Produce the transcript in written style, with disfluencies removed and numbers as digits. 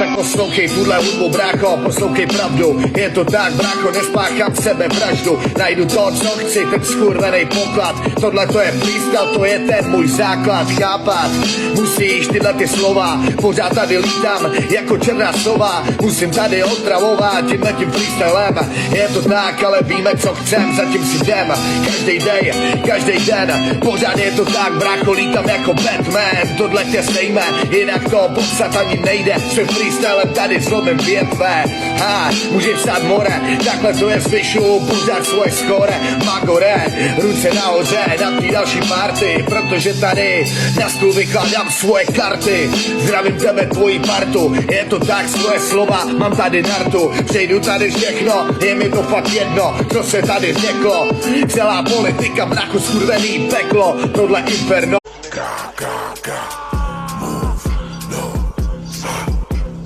tak poslouchej tuhle hudbu, brácho, poslouchej pravdu. Je to tak, brácho, nespáchám sebe vraždu. Najdu to, co chci, ten skurvenej poklad. Tohle to je freestyle, to je ten můj základ, chápat. Musíš tyhle ty slova, pořád tady lítám jako černá sova. Musím tady otravovat tímhletím freestylem. Je to tak, ale víme, co chcem, zatím si jdem. Každý den, pořád je to tak, brácho, lítám jako Batman. Tohle tě stejme, jinak to popsat ani nejde. Svým freestylem tady zlomím větve. Může vstát more, takhle to je zvyšu, pořád svoje skore. Magore, ruce nahoře, na tý další party, protože tady na stůl vykládám svoje karty. Zdravím tebe, tvoji partu, je to tak, svoje slova, mám tady nartu. Přejdu tady všechno, je mi to fakt jedno, co se tady řeklo. Celá politika, mraku, skurvený peklo, tohle inferno.